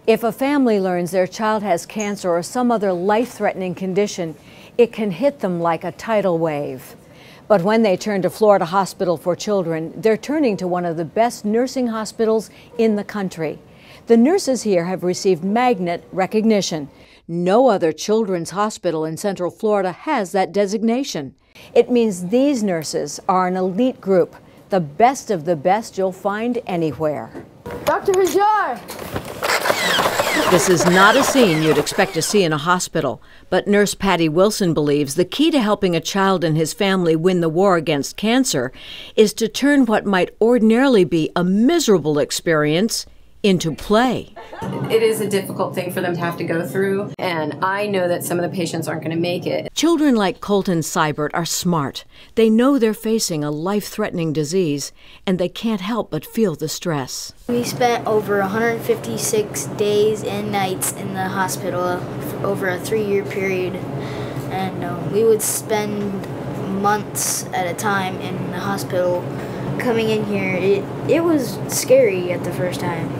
If a family learns their child has cancer or some other life-threatening condition, it can hit them like a tidal wave. But when they turn to Florida Hospital for Children, they're turning to one of the best nursing hospitals in the country. The nurses here have received magnet recognition. No other children's hospital in Central Florida has that designation. It means these nurses are an elite group, the best of the best you'll find anywhere. Dr. Hajar! This is not a scene you'd expect to see in a hospital, but Nurse Patty Wilson believes the key to helping a child and his family win the war against cancer is to turn what might ordinarily be a miserable experience into play. It is a difficult thing for them to have to go through, and I know that some of the patients aren't going to make it. Children like Colton Seibert are smart. They know they're facing a life-threatening disease, and they can't help but feel the stress. We spent over 156 days and nights in the hospital over a 3-year period, and we would spend months at a time in the hospital. Coming in here, it was scary at the first time.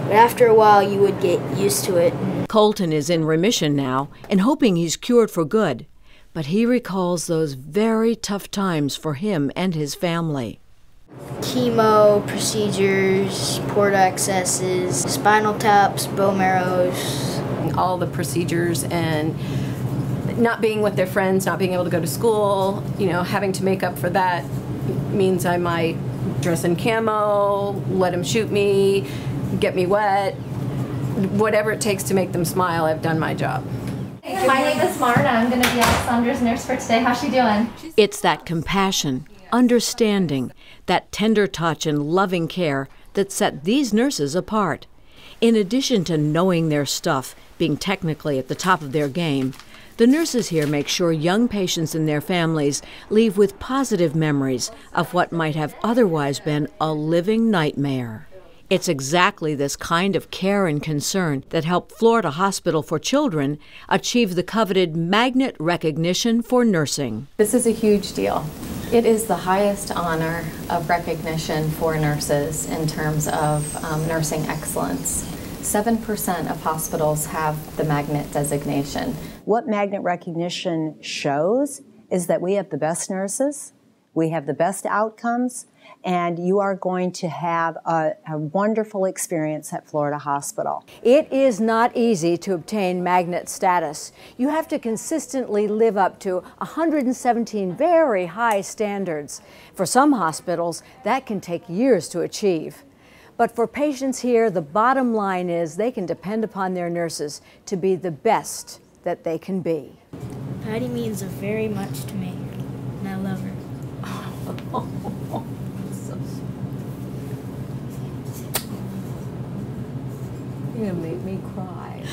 But after a while, you would get used to it. Colton is in remission now and hoping he's cured for good. But he recalls those very tough times for him and his family. Chemo, procedures, port accesses, spinal taps, bone marrows. All the procedures and not being with their friends, not being able to go to school, having to make up for that means I might dress in camo, let them shoot me, get me wet, whatever it takes to make them smile. I've done my job. My name is Marna. I'm going to be Alessandra's nurse for today. How's she doing? It's that compassion, understanding, that tender touch and loving care that set these nurses apart. In addition to knowing their stuff, being technically at the top of their game, the nurses here make sure young patients and their families leave with positive memories of what might have otherwise been a living nightmare. It's exactly this kind of care and concern that helped Florida Hospital for Children achieve the coveted magnet recognition for nursing. This is a huge deal. It is the highest honor of recognition for nurses in terms of nursing excellence. 7% of hospitals have the magnet designation. What magnet recognition shows is that we have the best nurses, we have the best outcomes, and you are going to have a wonderful experience at Florida Hospital. It is not easy to obtain magnet status. You have to consistently live up to 117 very high standards. For some hospitals, that can take years to achieve. But for patients here, the bottom line is they can depend upon their nurses to be the best that they can be. Patty means very much to me, and I love her. You're gonna make me cry.